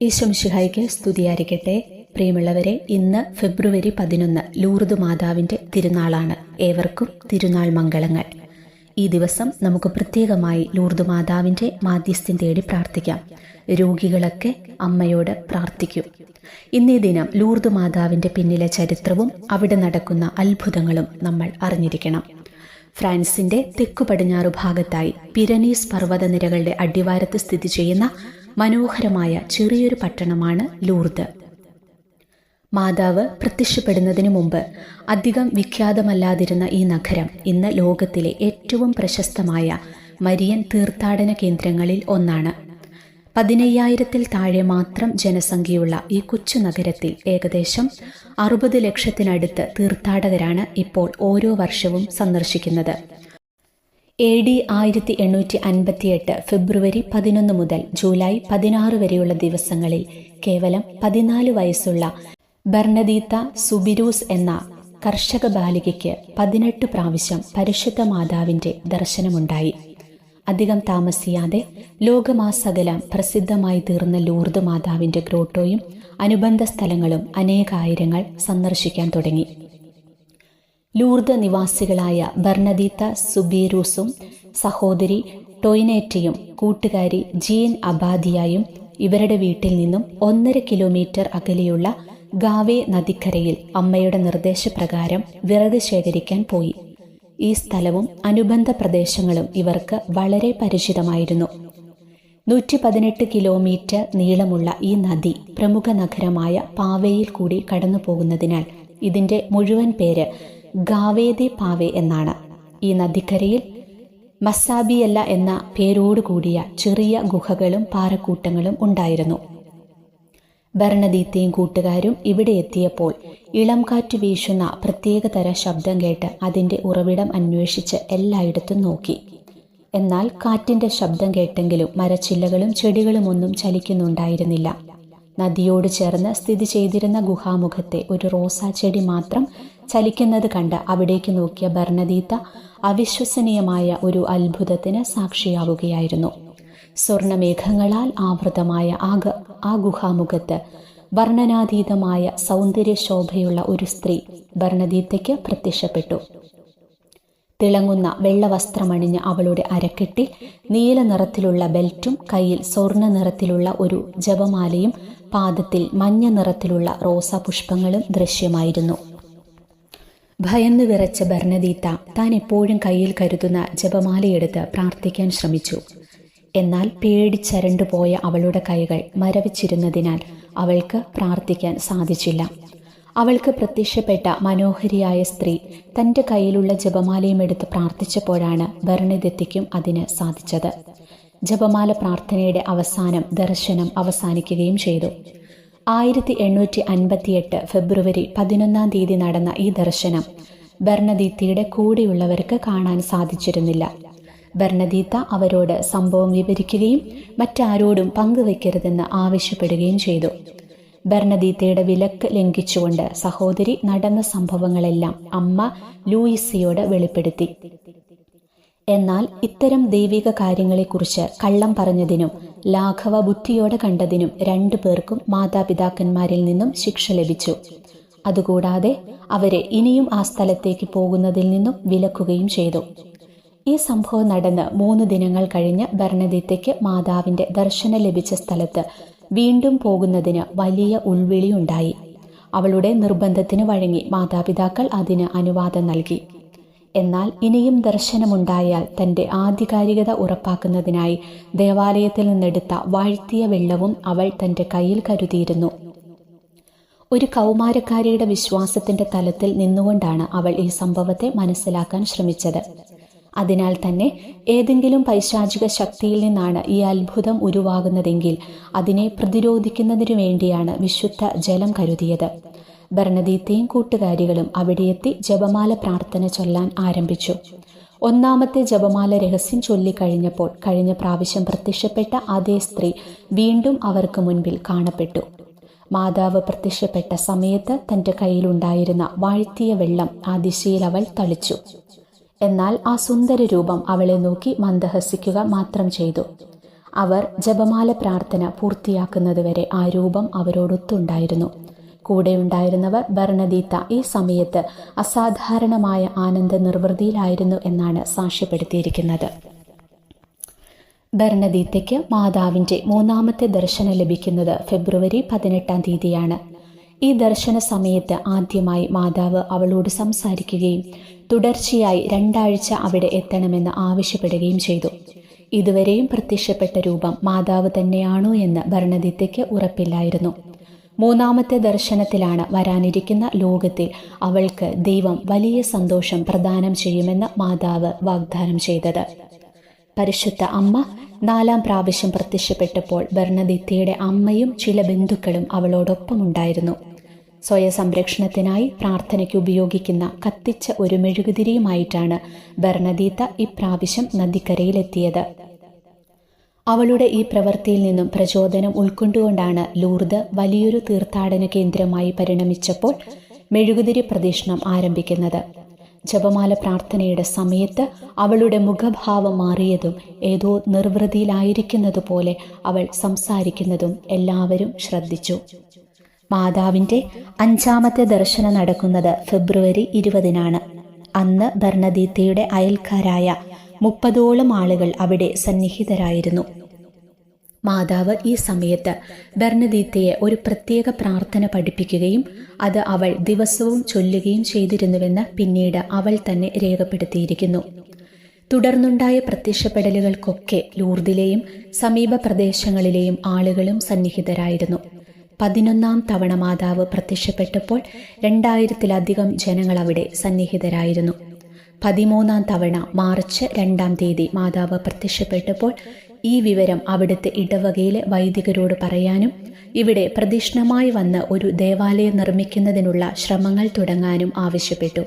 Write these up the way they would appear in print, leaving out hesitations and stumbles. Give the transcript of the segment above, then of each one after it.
ഈശോ മിശിഹായ്ക്ക് സ്തുതിയായിരിക്കട്ടെ. പ്രിയമുള്ളവരെ, ഇന്ന് ഫെബ്രുവരി 11 ലൂർദ് മാതാവിൻ്റെ തിരുനാളാണ്. ഏവർക്കും തിരുനാൾ മംഗളങ്ങൾ. ഈ ദിവസം നമുക്ക് പ്രത്യേകമായി ലൂർദ് മാതാവിൻ്റെ മാധ്യസ്ഥ്യം തേടി പ്രാർത്ഥിക്കാം. രോഗികളൊക്കെ അമ്മയോട് പ്രാർത്ഥിക്കും. ഇന്നേ ദിനം ലൂർദ് മാതാവിൻ്റെ പിന്നിലെ ചരിത്രവും അവിടെ നടക്കുന്ന അത്ഭുതങ്ങളും നമ്മൾ അറിഞ്ഞിരിക്കണം. ഫ്രാൻസിന്റെ തെക്കു പടിഞ്ഞാറു ഭാഗത്തായി പിരനീസ് പർവ്വതനിരകളുടെ അടിവാരത്ത് സ്ഥിതി ചെയ്യുന്ന മനോഹരമായ ചെറിയൊരു പട്ടണമാണ് ലൂർദ്. മാതാവ് പ്രത്യക്ഷപ്പെടുന്നതിനു മുമ്പ് അധികം വിഖ്യാതമല്ലാതിരുന്ന ഈ നഗരം ഇന്ന് ലോകത്തിലെ ഏറ്റവും പ്രശസ്തമായ മരിയൻ തീർത്ഥാടന കേന്ദ്രങ്ങളിൽ ഒന്നാണ്. 15,000-ൽ താഴെ മാത്രം ജനസംഖ്യയുള്ള ഈ കൊച്ചു നഗരത്തിൽ ഏകദേശം 60 ലക്ഷത്തിനടുത്ത് തീർത്ഥാടകരാണ് ഇപ്പോൾ ഓരോ വർഷവും സന്ദർശിക്കുന്നത്. AD 1858 ഫെബ്രുവരി 11 മുതൽ ജൂലൈ 16 വരെയുള്ള ദിവസങ്ങളിൽ കേവലം 14 വയസ്സുള്ള ബെർണദീത്ത സുബിരൂസ് എന്ന കർഷക ബാലികയ്ക്ക് 18 പ്രാവശ്യം പരിശുദ്ധ മാതാവിൻ്റെ ദർശനമുണ്ടായി. അധികം താമസിയാതെ ലോകമാസകലം പ്രസിദ്ധമായി തീർന്ന ലൂർദ് മാതാവിൻ്റെ ഗ്രോട്ടോയും അനുബന്ധ സ്ഥലങ്ങളും അനേകായിരങ്ങൾ സന്ദർശിക്കാൻ തുടങ്ങി. ലൂർദ് നിവാസികളായ ബെർണദീത്ത സുബീരൂസും സഹോദരി ടോയ്നേറ്റയും കൂട്ടുകാരി ജീൻ അബാദിയായും ഇവരുടെ വീട്ടിൽ നിന്നും 1.5 കിലോമീറ്റർ അകലെയുള്ള ഗാവേ നദിക്കരയിൽ അമ്മയുടെ നിർദ്ദേശപ്രകാരം വിറക് ശേഖരിക്കാൻ പോയി. ഈ സ്ഥലവും അനുബന്ധ പ്രദേശങ്ങളും ഇവർക്ക് വളരെ പരിചിതമായിരുന്നു. 118 കിലോമീറ്റർ നീളമുള്ള ഈ നദി പ്രമുഖ നഗരമായ പാവേയിൽ കൂടി കടന്നു പോകുന്നതിനാൽ ഇതിൻ്റെ മുഴുവൻ പേര് ഗാവേദെ പാവേ എന്നാണ്. ഈ നദിക്കരയിൽ മസാബിയല്ല എന്ന പേരോടുകൂടിയ ചെറിയ ഗുഹകളും പാറക്കൂട്ടങ്ങളും ഉണ്ടായിരുന്നു. ബെർണദീത്തയും കൂട്ടുകാരും ഇവിടെ എത്തിയപ്പോൾ ഇളം കാറ്റ് വീശുന്ന പ്രത്യേകതര ശബ്ദം കേട്ട് അതിൻ്റെ ഉറവിടം അന്വേഷിച്ച് എല്ലായിടത്തും നോക്കി. എന്നാൽ കാറ്റിൻ്റെ ശബ്ദം കേട്ടെങ്കിലും മരച്ചില്ലകളും ചെടികളുമൊന്നും ചലിക്കുന്നുണ്ടായിരുന്നില്ല. നദിയോട് ചേർന്ന് സ്ഥിതി ചെയ്തിരുന്ന ഗുഹാമുഖത്തെ ഒരു റോസാ ചെടി മാത്രം ചലിക്കുന്നത് കണ്ട് അവിടേക്ക് നോക്കിയ ബെർണദീത്ത അവിശ്വസനീയമായ ഒരു അത്ഭുതത്തിന് സാക്ഷിയാവുകയായിരുന്നു. സ്വർണമേഘങ്ങളാൽ ആവൃതമായ ആ ഗുഹാമുഖത്ത് വർണ്ണനാതീതമായ സൗന്ദര്യശോഭയുള്ള ഒരു സ്ത്രീ ബെർണദീത്തയ്ക്ക് പ്രത്യക്ഷപ്പെട്ടു. തിളങ്ങുന്ന വെള്ളവസ്ത്രമണിഞ്ഞ അവളുടെ അരക്കെട്ടിൽ നീല നിറത്തിലുള്ള ബെൽറ്റും കയ്യിൽ സ്വർണ്ണ നിറത്തിലുള്ള ഒരു ജപമാലയും പാദത്തിൽ മഞ്ഞ നിറത്തിലുള്ള റോസാ പുഷ്പങ്ങളും ദൃശ്യമായിരുന്നു. ഭയന്നു വിറച്ച ബെർണദീത്ത താൻ എപ്പോഴും കയ്യിൽ കരുതുന്ന ജപമാലയെടുത്ത് പ്രാർത്ഥിക്കാൻ ശ്രമിച്ചു. എന്നാൽ പേടിച്ചരണ്ടുപോയ അവളുടെ കൈകൾ മരവിച്ചിരുന്നതിനാൽ അവൾക്ക് പ്രാർത്ഥിക്കാൻ സാധിച്ചില്ല. അവൾക്ക് പ്രത്യക്ഷപ്പെട്ട മനോഹരിയായ സ്ത്രീ തൻ്റെ കയ്യിലുള്ള ജപമാലയും എടുത്ത് പ്രാർത്ഥിച്ചപ്പോഴാണ് ബെർണദീത്തയ്ക്കും അതിന് സാധിച്ചത്. ജപമാല പ്രാർത്ഥനയുടെ അവസാനം ദർശനം അവസാനിക്കുകയും ചെയ്തു. 1858 ഫെബ്രുവരി 11 നടന്ന ഈ ദർശനം ബെർണദീത്തയുടെ കൂടെയുള്ളവർക്ക് കാണാൻ സാധിച്ചിരുന്നില്ല. ബെർണദീത്ത അവരോട് സംഭവം വിവരിക്കുകയും മറ്റാരോടും പങ്കുവയ്ക്കരുതെന്ന് ആവശ്യപ്പെടുകയും ചെയ്തു. ബെർണദീത്തയുടെ വിലക്ക് ലംഘിച്ചുകൊണ്ട് സഹോദരി നടന്ന സംഭവങ്ങളെല്ലാം അമ്മ ലൂയിസിയോട് വെളിപ്പെടുത്തി. എന്നാൽ ഇത്തരം ദൈവിക കാര്യങ്ങളെക്കുറിച്ച് കള്ളം പറഞ്ഞതിനും ലാഘവ ബുദ്ധിയോടെ കണ്ടതിനും 2 പേർക്കും മാതാപിതാക്കന്മാരിൽ നിന്നും ശിക്ഷ ലഭിച്ചു. അതുകൂടാതെ അവരെ ഇനിയും ആ സ്ഥലത്തേക്ക് പോകുന്നതിൽ നിന്നും വിലക്കുകയും ചെയ്തു. ഈ സംഭവം നടന്ന് 3 ദിനങ്ങൾ കഴിഞ്ഞ് ബെർണദീത്തയ്ക്ക് മാതാവിൻ്റെ ദർശനം ലഭിച്ച സ്ഥലത്ത് വീണ്ടും പോകുന്നതിന് വലിയ ഉൾവിളിയുണ്ടായി. അവളുടെ നിർബന്ധത്തിന് വഴങ്ങി മാതാപിതാക്കൾ അതിന് അനുവാദം നൽകി. എന്നാൽ ഇനിയും ദർശനമുണ്ടായാൽ തൻ്റെ ആധികാരികത ഉറപ്പാക്കുന്നതിനായി ദേവാലയത്തിൽ നിന്നെടുത്ത വാഴ്ത്തിയ വെള്ളവും അവൾ തൻ്റെ കയ്യിൽ കരുതിയിരുന്നു. ഒരു കൗമാരക്കാരിയുടെ വിശ്വാസത്തിൻ്റെ തലത്തിൽ നിന്നുകൊണ്ടാണ് അവൾ ഈ സംഭവത്തെ മനസ്സിലാക്കാൻ ശ്രമിച്ചത്. അതിനാൽ തന്നെ ഏതെങ്കിലും പൈശാചിക ശക്തിയിൽ നിന്നാണ് ഈ അത്ഭുതം ഉരുവാകുന്നതെങ്കിൽ അതിനെ പ്രതിരോധിക്കുന്നതിനു വേണ്ടിയാണ് വിശുദ്ധ ജലം കരുതിയത്. ബെർണദീത്തയും കൂട്ടുകാരികളും അവിടെയെത്തി ജപമാല പ്രാർത്ഥന ചൊല്ലാൻ ആരംഭിച്ചു. 1ാമത്തെ ജപമാല രഹസ്യം ചൊല്ലിക്കഴിഞ്ഞപ്പോൾ കഴിഞ്ഞ പ്രാവശ്യം പ്രത്യക്ഷപ്പെട്ട അതേ സ്ത്രീ വീണ്ടും അവർക്ക് മുൻപിൽ കാണപ്പെട്ടു. മാതാവ് പ്രത്യക്ഷപ്പെട്ട സമയത്ത് തൻ്റെ കയ്യിലുണ്ടായിരുന്ന വാഴ്ത്തിയ വെള്ളം ആ ദിശയിൽ അവൾ തളിച്ചു. എന്നാൽ ആ സുന്ദര രൂപം അവളെ നോക്കി മന്ദഹസിക്കുക മാത്രം ചെയ്തു. അവർ ജപമാല പ്രാർത്ഥന പൂർത്തിയാക്കുന്നതുവരെ ആ രൂപം അവരോടൊത്തുണ്ടായിരുന്നു. കൂടെയുണ്ടായിരുന്നവർ ബർണദീത്ത ഈ സമയത്ത് അസാധാരണമായ ആനന്ദ നിർവൃതിയിലായിരുന്നു എന്നാണ് സാക്ഷ്യപ്പെടുത്തിയിരിക്കുന്നത്. ബർണദീത്തയ്ക്ക് മാതാവിൻ്റെ മൂന്നാമത്തെ ദർശനം ലഭിക്കുന്നത് ഫെബ്രുവരി 18-ാം തീയതിയാണ്. ഈ ദർശന സമയത്ത് ആദ്യമായി മാതാവ് അവളോട് സംസാരിക്കുകയും തുടർച്ചയായി 2 ആഴ്ച അവിടെ എത്തണമെന്ന് ആവശ്യപ്പെടുകയും ചെയ്തു. ഇതുവരെയും പ്രത്യക്ഷപ്പെട്ട രൂപം മാതാവ് തന്നെയാണോ എന്ന് ബർണദീത്തയ്ക്ക് ഉറപ്പില്ലായിരുന്നു. മൂന്നാമത്തെ ദർശനത്തിലാണ് വരാനിരിക്കുന്ന ലോകത്തിൽ അവൾക്ക് ദൈവം വലിയ സന്തോഷം പ്രദാനം ചെയ്യുമെന്ന് മാതാവ് വാഗ്ദാനം ചെയ്തത്. പരിശുദ്ധ അമ്മ 4-ാം പ്രാവശ്യം പ്രത്യക്ഷപ്പെട്ടപ്പോൾ ബർണദീത്തയുടെ അമ്മയും ചില ബന്ധുക്കളും അവളോടൊപ്പമുണ്ടായിരുന്നു. സ്വയ സംരക്ഷണത്തിനായി പ്രാർത്ഥനയ്ക്ക് ഉപയോഗിക്കുന്ന കത്തിച്ച ഒരു മെഴുകുതിരിയുമായിട്ടാണ് ബർണദീത്ത ഇപ്രാവശ്യം നദിക്കരയിലെത്തിയത്. അവളുടെ ഈ പ്രവൃത്തിയിൽ നിന്നും പ്രചോദനം ഉൾക്കൊണ്ടുകൊണ്ടാണ് ലൂർദ് വലിയൊരു തീർത്ഥാടന കേന്ദ്രമായി പരിണമിച്ചപ്പോൾ മെഴുകുതിരി പ്രദക്ഷിണം ആരംഭിക്കുന്നത്. ജപമാല പ്രാർത്ഥനയുടെ സമയത്ത് അവളുടെ മുഖഭാവം മാറിയതും ഏതോ നിർവൃതിയിലായിരിക്കുന്നതുപോലെ അവൾ സംസാരിക്കുന്നതും എല്ലാവരും ശ്രദ്ധിച്ചു. മാതാവിൻ്റെ 5-ാമത്തെ ദർശനം നടക്കുന്നത് ഫെബ്രുവരി 20-നാണ്. അന്ന് ബർണദീത്തയുടെ അയൽക്കാരായ 30ഓളം ആളുകൾ അവിടെ സന്നിഹിതരായിരുന്നു. മാതാവ് ഈ സമയത്ത് ബർണദീത്തയെ ഒരു പ്രത്യേക പ്രാർത്ഥന പഠിപ്പിക്കുകയും അത് അവൾ ദിവസവും ചൊല്ലുകയും ചെയ്തിരുന്നുവെന്ന് പിന്നീട് അവൾ തന്നെ രേഖപ്പെടുത്തിയിരിക്കുന്നു. തുടർന്നുണ്ടായ പ്രത്യക്ഷപ്പെടലുകൾക്കൊക്കെ ലൂർദിലെയും സമീപ പ്രദേശങ്ങളിലെയും ആളുകളും സന്നിഹിതരായിരുന്നു. 11-ാം തവണ മാതാവ് പ്രത്യക്ഷപ്പെട്ടപ്പോൾ 2000-ത്തിലധികം ജനങ്ങൾ അവിടെ സന്നിഹിതരായിരുന്നു. 13-ാം തവണ മാർച്ച് 2-ാം തീയതി മാതാവ് പ്രത്യക്ഷപ്പെട്ടപ്പോൾ ഈ വിവരം അവിടുത്തെ ഇടവകയിലെ വൈദികരോട് പറയാനും ഇവിടെ പ്രദക്ഷിണമായി വന്ന് ഒരു ദേവാലയം നിർമ്മിക്കുന്നതിനുള്ള ശ്രമങ്ങൾ തുടങ്ങാനും ആവശ്യപ്പെട്ടു.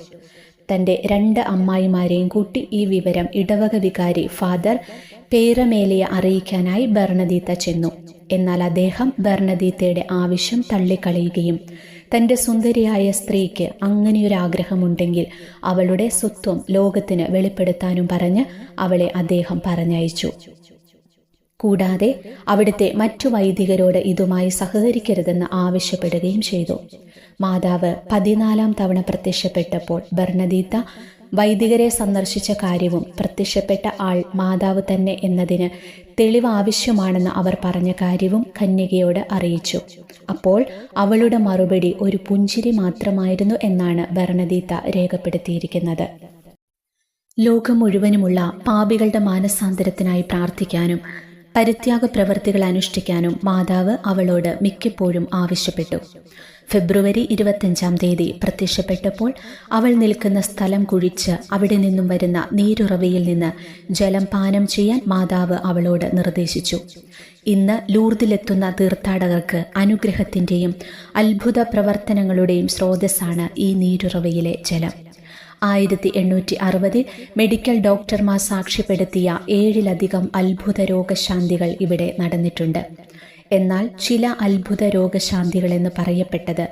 തൻ്റെ 2 അമ്മായിമാരെയും കൂട്ടി ഈ വിവരം ഇടവക വികാരി ഫാദർ പേരമേലിയെ അറിയിക്കാനായി ബർണദീത്ത ചെന്നു. എന്നാൽ അദ്ദേഹം ബർണദീത്തയുടെ ആവശ്യം തള്ളിക്കളയുകയും തൻ്റെ സുന്ദരിയായ സ്ത്രീക്ക് അങ്ങനെയൊരാഗ്രഹമുണ്ടെങ്കിൽ അവളുടെ സ്വത്വം ലോകത്തിന് വെളിപ്പെടുത്താനും പറഞ്ഞ് അവളെ അദ്ദേഹം പറഞ്ഞയച്ചു. കൂടാതെ അവിടുത്തെ മറ്റു വൈദികരോട് ഇതുമായി സഹകരിക്കരുതെന്ന് ആവശ്യപ്പെടുകയും ചെയ്തു. മാതാവ് 14-ാം തവണ പ്രത്യക്ഷപ്പെട്ടപ്പോൾ ബർണദീത്ത വൈദികരെ സന്ദർശിച്ച കാര്യവും പ്രത്യക്ഷപ്പെട്ട ആൾ മാതാവ് തന്നെ എന്നതിന് തെളിവ് ആവശ്യമാണെന്ന് അവർ പറഞ്ഞ കാര്യവും കന്യകയോട് അറിയിച്ചു. അപ്പോൾ അവളുടെ മറുപടി ഒരു പുഞ്ചിരി മാത്രമായിരുന്നു എന്നാണ് ബർണദീത്ത രേഖപ്പെടുത്തിയിരിക്കുന്നത്. ലോകം മുഴുവനുമുള്ള പാപികളുടെ മാനസാന്തരത്തിനായി പ്രാർത്ഥിക്കാനും പരിത്യാഗ പ്രവൃത്തികൾ അനുഷ്ഠിക്കാനും മാതാവ് അവളോട് മിക്കപ്പോഴും ആവശ്യപ്പെട്ടു. ഫെബ്രുവരി 25-ാം തീയതി പ്രത്യക്ഷപ്പെട്ടപ്പോൾ അവൾ നിൽക്കുന്ന സ്ഥലം കുഴിച്ച് അവിടെ നിന്നും വരുന്ന നീരുറവയിൽ നിന്ന് ജലം പാനം ചെയ്യാൻ മാതാവ് അവളോട് നിർദ്ദേശിച്ചു. ഇന്ന് ലൂർദിലെത്തുന്ന തീർത്ഥാടകർക്ക് അനുഗ്രഹത്തിൻ്റെയും അത്ഭുത പ്രവർത്തനങ്ങളുടെയും സ്രോതസ്സാണ് ഈ നീരുറവയിലെ ജലം. 1860 മെഡിക്കൽ ഡോക്ടർമാർ സാക്ഷ്യപ്പെടുത്തിയ 7-ലധികം അത്ഭുത രോഗശാന്തികൾ ഇവിടെ നടന്നിട്ടുണ്ട്. എന്നാൽ ചില അത്ഭുത രോഗശാന്തികളെന്ന് പറയപ്പെട്ടത്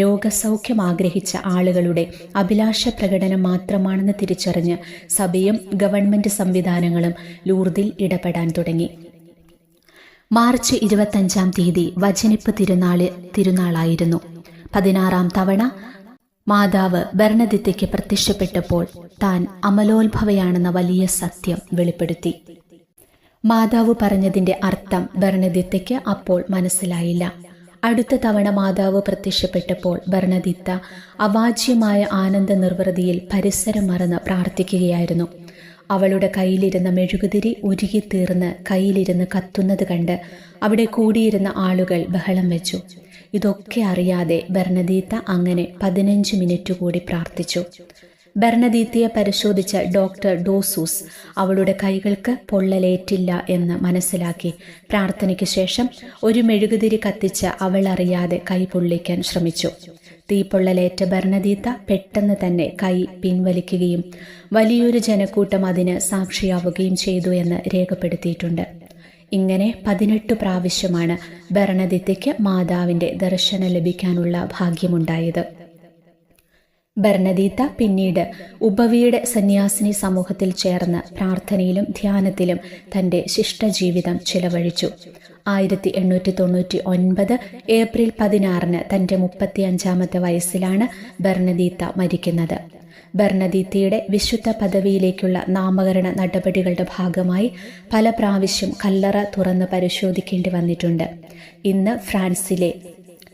രോഗസൗഖ്യം ആഗ്രഹിച്ച ആളുകളുടെ അഭിലാഷ പ്രകടനം മാത്രമാണെന്ന് തിരിച്ചറിഞ്ഞ് സഭയും ഗവൺമെൻറ് സംവിധാനങ്ങളും ലൂർദിൽ ഇടപെടാൻ തുടങ്ങി. മാർച്ച് 25-ാം തീയതി വചനിപ്പ് തിരുനാളായിരുന്നു. 16-ാം തവണ മാതാവ് ബർണദീത്തയ്ക്ക് പ്രത്യക്ഷപ്പെട്ടപ്പോൾ താൻ അമലോത്ഭവയാണെന്ന വലിയ സത്യം വെളിപ്പെടുത്തി. മാതാവ് പറഞ്ഞതിൻ്റെ അർത്ഥം ബർണദീത്തയ്ക്ക് അപ്പോൾ മനസ്സിലായില്ല. അടുത്ത തവണ മാതാവ് പ്രത്യക്ഷപ്പെട്ടപ്പോൾ ബർണദീത്ത അവാച്യമായ ആനന്ദ നിർവൃതിയിൽ പരിസരം മറന്ന് പ്രാർത്ഥിക്കുകയായിരുന്നു. അവളുടെ കയ്യിലിരുന്ന മെഴുകുതിരി ഉരുകിത്തീർന്ന് കയ്യിലിരുന്ന് കത്തുന്നത് കണ്ട് അവിടെ കൂടിയിരുന്ന ആളുകൾ ബഹളം വെച്ചു. ഇതൊക്കെ അറിയാതെ ബർണദീത്ത അങ്ങനെ 15 മിനിറ്റ് കൂടി പ്രാർത്ഥിച്ചു. ബർണദീത്തയെ പരിശോധിച്ച ഡോക്ടർ ഡോസൂസ് അവളുടെ കൈകൾക്ക് പൊള്ളലേറ്റില്ല എന്ന് മനസ്സിലാക്കി പ്രാർത്ഥനയ്ക്ക് ശേഷം ഒരു മെഴുകുതിരി കത്തിച്ച് അവൾ അറിയാതെ കൈ പൊള്ളിക്കാൻ ശ്രമിച്ചു. തീപ്പൊള്ളലേറ്റ ബർണദീത്ത പെട്ടെന്ന് തന്നെ കൈ പിൻവലിക്കുകയും വലിയൊരു ജനക്കൂട്ടം അതിന് സാക്ഷിയാവുകയും ചെയ്തു എന്ന് രേഖപ്പെടുത്തിയിട്ടുണ്ട്. ഇങ്ങനെ 18 പ്രാവശ്യമാണ് ബർണദീത്തയ്ക്ക് മാതാവിൻ്റെ ദർശനം ലഭിക്കാനുള്ള ഭാഗ്യമുണ്ടായത്. ബർണദീത്ത പിന്നീട് ഉപവിയുടെ സന്യാസിനി സമൂഹത്തിൽ ചേർന്ന് പ്രാർത്ഥനയിലും ധ്യാനത്തിലും തൻ്റെ ശിഷ്ടജീവിതം ചിലവഴിച്ചു. 1899 ഏപ്രിൽ 16 തൻ്റെ 35-ാമത്തെ വയസ്സിലാണ് ബർണദീത്ത മരിക്കുന്നത്. ബർണദീത്തയുടെ വിശുദ്ധ പദവിയിലേക്കുള്ള നാമകരണ നടപടികളുടെ ഭാഗമായി പല പ്രാവശ്യം കല്ലറ തുറന്ന് പരിശോധിക്കേണ്ടി വന്നിട്ടുണ്ട്. ഇന്ന് ഫ്രാൻസിലെ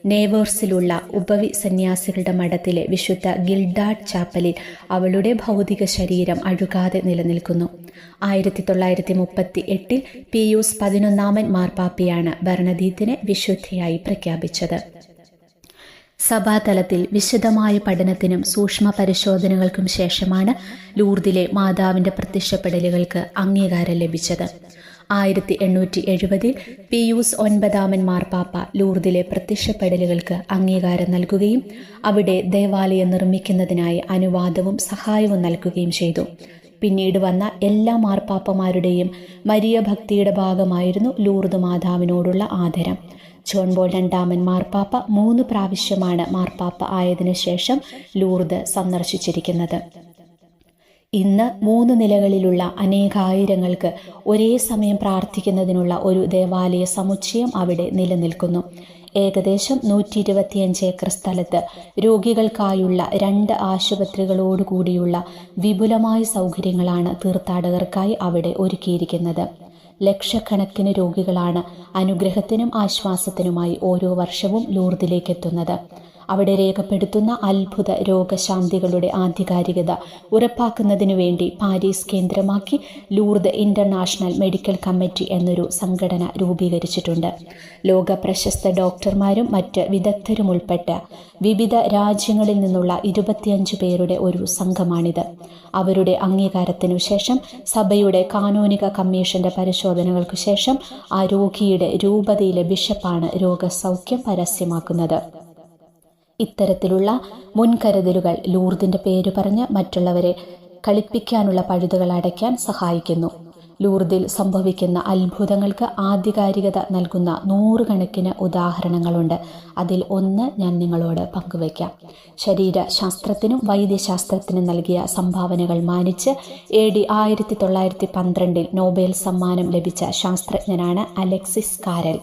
നേവേഴ്സിലുള്ള ഉപവി സന്യാസികളുടെ മഠത്തിലെ വിശുദ്ധ ഗിൽഡാഡ് ചാപ്പലിൽ അവളുടെ ഭൗതിക ശരീരം അഴുകാതെ നിലനിൽക്കുന്നു. 1938 പിയൂസ് 11 മാർപ്പാപ്പയാണ് ബർണദീത്തിനെ വിശുദ്ധയായി പ്രഖ്യാപിച്ചത്. സഭാതലത്തിൽ വിശദമായ പഠനത്തിനും സൂക്ഷ്മ പരിശോധനകൾക്കും ശേഷമാണ് ലൂർദിലെ മാതാവിൻ്റെ പ്രത്യക്ഷപ്പെടലുകൾക്ക് അംഗീകാരം ലഭിച്ചത്. 1870 പിയൂസ് 9 മാർപ്പാപ്പ ലൂർദിലെ പ്രത്യക്ഷപ്പെടലുകൾക്ക് അംഗീകാരം നൽകുകയും അവിടെ ദേവാലയം നിർമ്മിക്കുന്നതിനായി അനുവാദവും സഹായവും നൽകുകയും ചെയ്തു. പിന്നീട് വന്ന എല്ലാ മാർപ്പാപ്പമാരുടെയും മരിയ ഭക്തിയുടെ ഭാഗമായിരുന്നു ലൂർദ് മാതാവിനോടുള്ള ആദരം. ജോൺ പോൾ 2 മാർപ്പാപ്പ 3 പ്രാവശ്യമാണ് മാർപ്പാപ്പ ആയതിനു ശേഷം ലൂർദ് സന്ദർശിച്ചിരിക്കുന്നത്. ഇന്ന് 3 നിലകളിലുള്ള അനേകായിരങ്ങൾക്ക് ഒരേ സമയം പ്രാർത്ഥിക്കുന്നതിനുള്ള ഒരു ദേവാലയ സമുച്ചയം അവിടെ നിലനിൽക്കുന്നു. ഏകദേശം 125 ഏക്കർ സ്ഥലത്ത് രോഗികൾക്കായുള്ള 2 ആശുപത്രികളോടുകൂടിയുള്ള വിപുലമായ സൗകര്യങ്ങളാണ് തീർത്ഥാടകർക്കായി അവിടെ ഒരുക്കിയിരിക്കുന്നത്. ലക്ഷക്കണക്കിന് രോഗികളാണ് അനുഗ്രഹത്തിനും ആശ്വാസത്തിനുമായി ഓരോ വർഷവും ലൂർദിലേക്ക് എത്തുന്നത്. അവിടെ രേഖപ്പെടുത്തുന്ന അത്ഭുത രോഗശാന്തികളുടെ ആധികാരികത ഉറപ്പാക്കുന്നതിനു വേണ്ടി പാരീസ് കേന്ദ്രമാക്കി ലൂർദ് ഇന്റർനാഷണൽ മെഡിക്കൽ കമ്മിറ്റി എന്നൊരു സംഘടന രൂപീകരിച്ചിട്ടുണ്ട്. ലോക പ്രശസ്ത ഡോക്ടർമാരും മറ്റ് വിദഗ്ധരും ഉൾപ്പെട്ട വിവിധ രാജ്യങ്ങളിൽ നിന്നുള്ള 25 പേരുടെ ഒരു സംഘമാണിത്. അവരുടെ അംഗീകാരത്തിനു ശേഷം സഭയുടെ കാനോനിക കമ്മീഷന്റെ പരിശോധനകൾക്കു ശേഷം ആ രോഗിയുടെ രൂപതയിലെ ബിഷപ്പാണ് രോഗസൗഖ്യം പരസ്യമാക്കുന്നത്. ഇത്തരത്തിലുള്ള മുൻകരുതലുകൾ ലൂർദിന്റെ പേര് പറഞ്ഞ് മറ്റുള്ളവരെ കളിപ്പിക്കാനുള്ള പഴുതുകൾ അടയ്ക്കാൻ സഹായിക്കുന്നു. ലൂർദിൽ സംഭവിക്കുന്ന അത്ഭുതങ്ങൾക്ക് ആധികാരികത നൽകുന്ന 100 കണക്കിന് ഉദാഹരണങ്ങളുണ്ട്. അതിൽ ഒന്ന് ഞാൻ നിങ്ങളോട് പങ്കുവയ്ക്കാം. ശരീരശാസ്ത്രത്തിനും വൈദ്യശാസ്ത്രത്തിനും നൽകിയ സംഭാവനകൾ മാനിച്ച് AD 1912 നോബൽ സമ്മാനം ലഭിച്ച ശാസ്ത്രജ്ഞനാണ് അലക്സിസ് കാരൽ.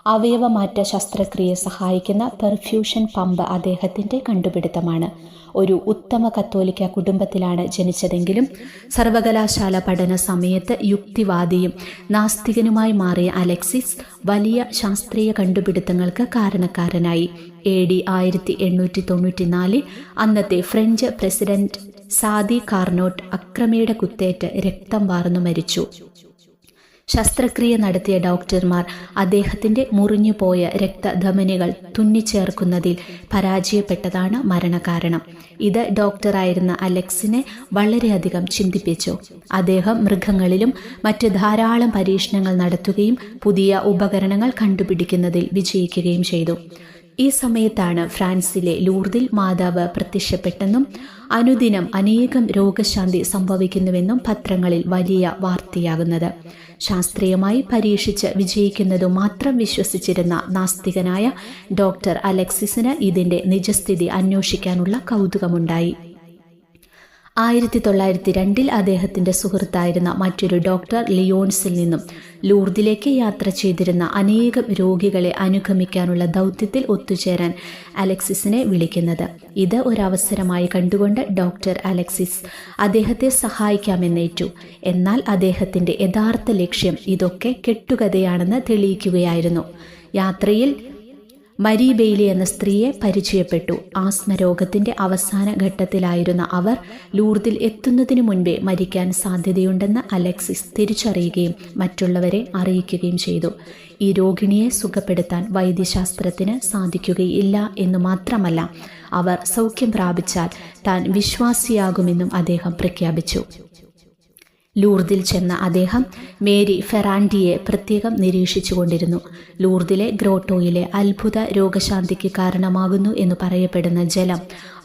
അവയവമാറ്റ ശസ്ത്രക്രിയയെ സഹായിക്കുന്ന പെർഫ്യൂഷൻ പമ്പ് അദ്ദേഹത്തിൻ്റെ കണ്ടുപിടുത്തമാണ്. ഒരു ഉത്തമ കത്തോലിക്ക കുടുംബത്തിലാണ് ജനിച്ചതെങ്കിലും സർവകലാശാല പഠന സമയത്ത് യുക്തിവാദിയും നാസ്തികനുമായി മാറിയ അലക്സിസ് വലിയ ശാസ്ത്രീയ കണ്ടുപിടുത്തങ്ങൾക്ക് കാരണക്കാരനായി. AD 1894 അന്നത്തെ ഫ്രഞ്ച് പ്രസിഡന്റ് സാദി കാർനോട്ട് അക്രമിയുടെ കുത്തേറ്റ് രക്തം വാർന്നു മരിച്ചു. ശസ്ത്രക്രിയ നടത്തിയ ഡോക്ടർമാർ അദ്ദേഹത്തിൻ്റെ മുറിഞ്ഞുപോയ രക്തധമനികൾ തുന്നിച്ചേർക്കുന്നതിൽ പരാജയപ്പെട്ടതാണ് മരണകാരണം. ഇത് ഡോക്ടറായിരുന്ന അലക്സിനെ വളരെയധികം ചിന്തിപ്പിച്ചു. അദ്ദേഹം മൃഗങ്ങളിലും മറ്റ് ധാരാളം പരീക്ഷണങ്ങൾ നടത്തുകയും പുതിയ ഉപകരണങ്ങൾ കണ്ടുപിടിക്കുന്നതിൽ വിജയിക്കുകയും ചെയ്തു. ഈ സമയത്താണ് ഫ്രാൻസിലെ ലൂർദിൽ മാതാവ് പ്രത്യക്ഷപ്പെട്ടെന്നും അനുദിനം അനേകം രോഗശാന്തി സംഭവിക്കുന്നുവെന്നും പത്രങ്ങളിൽ വലിയ വാർത്തയാകുന്നത്. ശാസ്ത്രീയമായി പരീക്ഷിച്ച് വിജയിക്കുന്നതു മാത്രം വിശ്വസിച്ചിരുന്ന നാസ്തികനായ ഡോക്ടർ അലക്സിസിന് ഇതിൻ്റെ നിജസ്ഥിതി അന്വേഷിക്കാനുള്ള കൗതുകമുണ്ടായി. 1902 അദ്ദേഹത്തിൻ്റെ സുഹൃത്തായിരുന്ന മറ്റൊരു ഡോക്ടർ ലിയോൺസിൽ നിന്നും ലൂർദിലേക്ക് യാത്ര ചെയ്തിരുന്ന അനേകം രോഗികളെ അനുഗമിക്കാനുള്ള ദൗത്യത്തിൽ ഒത്തുചേരാൻ അലക്സിസിനെ വിളിക്കുന്നത്. ഇത് ഒരവസരമായി കണ്ടുകൊണ്ട് ഡോക്ടർ അലക്സിസ് അദ്ദേഹത്തെ സഹായിക്കാമെന്നേറ്റു. എന്നാൽ അദ്ദേഹത്തിൻ്റെ യഥാർത്ഥ ലക്ഷ്യം ഇതൊക്കെ കെട്ടുകഥയാണെന്ന് തെളിയിക്കുകയായിരുന്നു. യാത്രയിൽ മരി ബെയ്ലി എന്ന സ്ത്രീയെ പരിചയപ്പെട്ടു. ആസ്മരോഗത്തിന്റെ അവസാന ഘട്ടത്തിലായിരുന്ന അവർ ലൂർദിൽ എത്തുന്നതിനു മുൻപേ മരിക്കാൻ സാധ്യതയുണ്ടെന്ന് അലക്സിസ് തിരിച്ചറിയുകയും മറ്റുള്ളവരെ അറിയിക്കുകയും ചെയ്തു. ഈ രോഗിണിയെ സുഖപ്പെടുത്താൻ വൈദ്യശാസ്ത്രത്തിന് സാധിക്കുകയില്ല എന്നു മാത്രമല്ല, അവർ സൗഖ്യം പ്രാപിച്ചാൽ താൻ വിശ്വാസിയാകുമെന്നും അദ്ദേഹം പ്രഖ്യാപിച്ചു. ലൂർദിൽ ചെന്ന അദ്ദേഹം മേരി ഫെറാൻഡിയെ പ്രത്യേകം നിരീക്ഷിച്ചുകൊണ്ടിരുന്നു. ലൂർദിലെ ഗ്രോട്ടോയിലെ അത്ഭുത രോഗശാന്തിക്ക് കാരണമാകുന്നു എന്ന് പറയപ്പെടുന്ന ജലം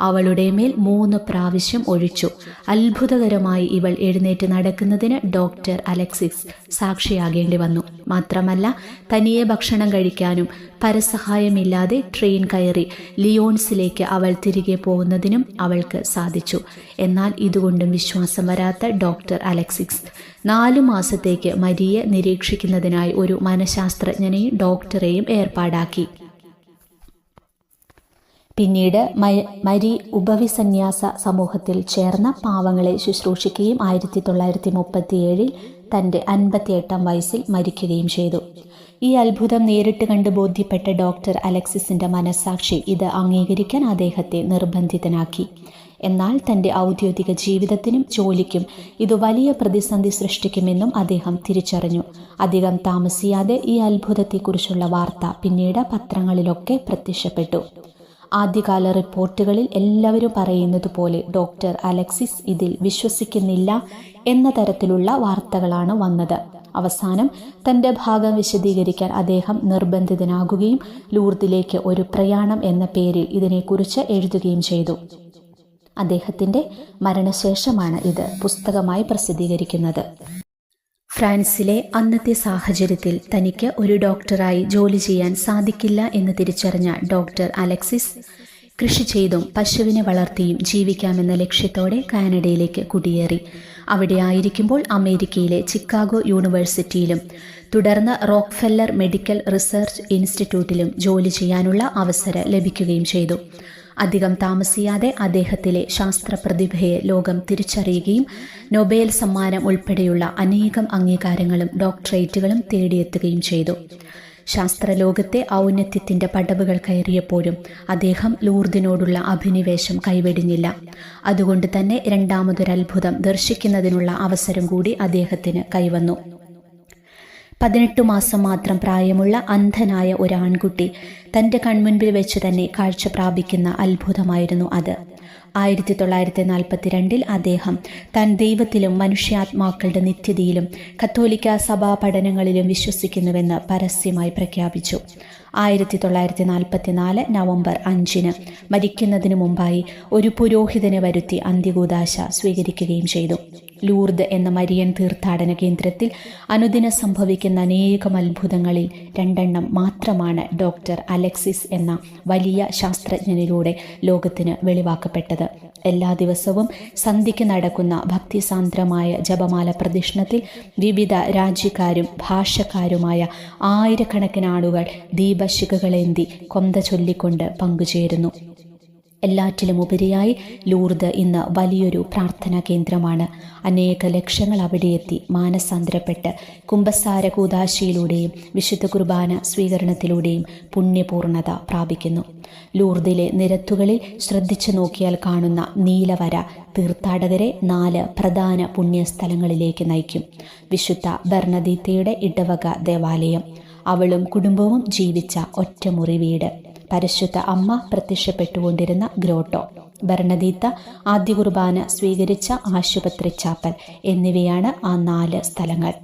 അവളുടെ മേൽ 3 പ്രാവശ്യം ഒഴിച്ചു. അത്ഭുതകരമായി ഇവൾ എഴുന്നേറ്റ് നടക്കുന്നതിന് ഡോക്ടർ അലക്സിസ് സാക്ഷിയാകേണ്ടി വന്നു. മാത്രമല്ല, തനിയെ ഭക്ഷണം കഴിക്കാനും പരസഹായമില്ലാതെ ട്രെയിൻ കയറി ലിയോൺസിലേക്ക് അവൾ തിരികെ പോകുന്നതിനും അവൾക്ക് സാധിച്ചു. എന്നാൽ ഇതുകൊണ്ടും വിശ്വാസം വരാത്ത ഡോക്ടർ അലക്സിസ് 4 മാസത്തേക്ക് മരിയെ നിരീക്ഷിക്കുന്നതിനായി ഒരു മനഃശാസ്ത്രജ്ഞനെയും ഡോക്ടറെയും ഏർപ്പാടാക്കി. പിന്നീട് മരി ഉപവിസന്യാസ സമൂഹത്തിൽ ചേർന്ന പാവങ്ങളെ ശുശ്രൂഷിക്കുകയും 1937 തൻ്റെ 58-ാം വയസ്സിൽ മരിക്കുകയും ചെയ്തു. ഈ അത്ഭുതം നേരിട്ട് കണ്ട് ബോധ്യപ്പെട്ട ഡോക്ടർ അലക്സിസിന്റെ മനസ്സാക്ഷി ഇത് അംഗീകരിക്കാൻ അദ്ദേഹത്തെ നിർബന്ധിതനാക്കി. എന്നാൽ തൻ്റെ ഔദ്യോഗിക ജീവിതത്തിനും ജോലിക്കും ഇത് വലിയ പ്രതിസന്ധി സൃഷ്ടിക്കുമെന്നും അദ്ദേഹം തിരിച്ചറിഞ്ഞു. അധികം താമസിയാതെ ഈ അത്ഭുതത്തെക്കുറിച്ചുള്ള വാർത്ത പിന്നീട് പത്രങ്ങളിലൊക്കെ പ്രത്യക്ഷപ്പെട്ടു. ആദ്യകാല റിപ്പോർട്ടുകളിൽ എല്ലാവരും പറയുന്നത് പോലെ ഡോക്ടർ അലക്സിസ് ഇതിൽ വിശ്വസിക്കുന്നില്ല എന്ന തരത്തിലുള്ള വാർത്തകളാണ് വന്നത്. അവസാനം തൻ്റെ ഭാഗം വിശദീകരിക്കാൻ അദ്ദേഹം നിർബന്ധിതനാകുകയും ലൂർദിലേക്ക് ഒരു പ്രയാണം എന്ന പേരിൽ ഇതിനെക്കുറിച്ച് എഴുതുകയും ചെയ്തു. അദ്ദേഹത്തിൻ്റെ മരണശേഷമാണ് ഇത് പുസ്തകമായി പ്രസിദ്ധീകരിക്കുന്നത്. ഫ്രാൻസിലെ അന്നത്തെ സാഹചര്യത്തിൽ തനിക്ക് ഒരു ഡോക്ടറായി ജോലി ചെയ്യാൻ സാധിക്കില്ല എന്ന് തിരിച്ചറിഞ്ഞ ഡോക്ടർ അലക്സിസ് കൃഷി ചെയ്തും പശുവിനെ വളർത്തിയും ജീവിക്കാമെന്ന ലക്ഷ്യത്തോടെ കാനഡയിലേക്ക് കുടിയേറി. അവിടെ ആയിരിക്കുമ്പോൾ അമേരിക്കയിലെ ചിക്കാഗോ യൂണിവേഴ്സിറ്റിയിലും തുടർന്ന് റോക്ക്ഫെല്ലർ മെഡിക്കൽ റിസർച്ച് ഇൻസ്റ്റിറ്റ്യൂട്ടിലും ജോലി ചെയ്യാനുള്ള അവസരം ലഭിക്കുകയും ചെയ്തു. അധികം താമസിയാതെ അദ്ദേഹത്തിലെ ശാസ്ത്രപ്രതിഭയെ ലോകം തിരിച്ചറിയുകയും നൊബേൽ സമ്മാനം ഉൾപ്പെടെയുള്ള അനേകം അംഗീകാരങ്ങളും ഡോക്ടറേറ്റുകളും തേടിയെത്തുകയും ചെയ്തു. ശാസ്ത്രലോകത്തെ ഔന്നത്യത്തിൻ്റെ പടവുകൾ കയറിയപ്പോഴും അദ്ദേഹം ലൂർദിനോടുള്ള അഭിനിവേശം കൈവെടിഞ്ഞില്ല. അതുകൊണ്ട് തന്നെ രണ്ടാമതൊരത്ഭുതം ദർശിക്കുന്നതിനുള്ള അവസരം കൂടി അദ്ദേഹത്തിന് കൈവന്നു. 18 മാസം മാത്രം പ്രായമുള്ള അന്ധനായ ഒരു ആൺകുട്ടി തൻ്റെ കൺമുൻപിൽ വെച്ച് തന്നെ കാഴ്ച പ്രാപിക്കുന്ന അത്ഭുതമായിരുന്നു അത്. 1942 അദ്ദേഹം താൻ ദൈവത്തിലും മനുഷ്യാത്മാക്കളുടെ നിത്യതയിലും കത്തോലിക്ക സഭാ പഠനങ്ങളിലും വിശ്വസിക്കുന്നുവെന്ന് പരസ്യമായി പ്രഖ്യാപിച്ചു. 1944 നവംബർ 5 മരിക്കുന്നതിന് മുമ്പായി ഒരു പുരോഹിതനെ വരുത്തി അന്ത്യകൂദാശ സ്വീകരിക്കുകയും ചെയ്തു. ലൂർദ് എന്ന മരിയൻ തീർത്ഥാടന കേന്ദ്രത്തിൽ അനുദിനം സംഭവിക്കുന്ന അനേകം അത്ഭുതങ്ങളിൽ 2 മാത്രമാണ് ഡോക്ടർ അലക്സിസ് എന്ന വലിയ ശാസ്ത്രജ്ഞനിലൂടെ ലോകത്തിന് വെളിവാക്കപ്പെട്ടത്. എല്ലാ ദിവസവും സന്ധ്യയ്ക്ക് നടക്കുന്ന ഭക്തിസാന്ദ്രമായ ജപമാല പ്രദക്ഷിണത്തിൽ വിവിധ രാജ്യക്കാരും ഭാഷക്കാരുമായ ആയിരക്കണക്കിന് ആളുകൾ ദീപശിഖകളേന്തി കൊന്ത ചൊല്ലിക്കൊണ്ട് പങ്കുചേരുന്നു. എല്ലാറ്റിലും ഉപരിയായി ലൂർദ് ഇന്ന് വലിയൊരു പ്രാർത്ഥനാ കേന്ദ്രമാണ്. അനേക ലക്ഷങ്ങൾ അവിടെയെത്തി മാനസാന്തരപ്പെട്ട് കുമ്പസാര കൂദാശയിലൂടെയും വിശുദ്ധ കുർബാന സ്വീകരണത്തിലൂടെയും പുണ്യപൂർണത പ്രാപിക്കുന്നു. ലൂർദിലെ നിരത്തുകളിൽ ശ്രദ്ധിച്ചു നോക്കിയാൽ കാണുന്ന നീലവര തീർത്ഥാടകരെ 4 പ്രധാന പുണ്യസ്ഥലങ്ങളിലേക്ക് നയിക്കും. വിശുദ്ധ ബെർണദീത്തയുടെ ഇടവക ദേവാലയം, അവളും കുടുംബവും ജീവിച്ച ഒറ്റമുറി വീട്, പരിശുദ്ധ അമ്മ പ്രത്യക്ഷപ്പെട്ടുകൊണ്ടിരുന്ന ഗ്രോട്ടോ, ബെർണദീത്ത ആദ്യ കുർബാന സ്വീകരിച്ച ആശുപത്രി ചാപ്പൽ എന്നിവയാണ് ആ 4 സ്ഥലങ്ങൾ.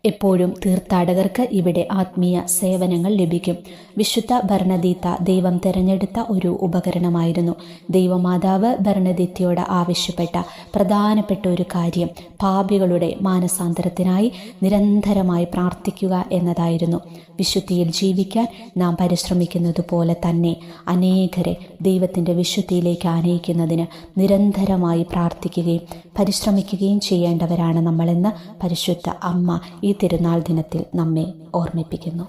എപ്പോഴും തീർത്ഥാടകർക്ക് ഇവിടെ ആത്മീയ സേവനങ്ങൾ ലഭിക്കും. വിശുദ്ധ ബെർണദീത്ത ദൈവം തിരഞ്ഞെടുത്ത ഒരു ഉപകരണമായിരുന്നു. ദൈവമാതാവ് ബെർണദീത്തയോട് ആവശ്യപ്പെട്ട പ്രധാനപ്പെട്ട ഒരു കാര്യം പാപികളുടെ മാനസാന്തരത്തിനായി നിരന്തരമായി പ്രാർത്ഥിക്കുക എന്നതായിരുന്നു. വിശുദ്ധിയിൽ ജീവിക്കാൻ നാം പരിശ്രമിക്കുന്നത് പോലെ തന്നെ അനേകരെ ദൈവത്തിൻ്റെ വിശുദ്ധിയിലേക്ക് ആനയിക്കുന്നതിന് നിരന്തരമായി പ്രാർത്ഥിക്കുകയും പരിശ്രമിക്കുകയും ചെയ്യേണ്ടവരാണ് നമ്മളെന്ന് പരിശുദ്ധ അമ്മ ഈ തിരുനാൾ ദിനത്തിൽ നമ്മെ ഓർമ്മിപ്പിക്കുന്നു.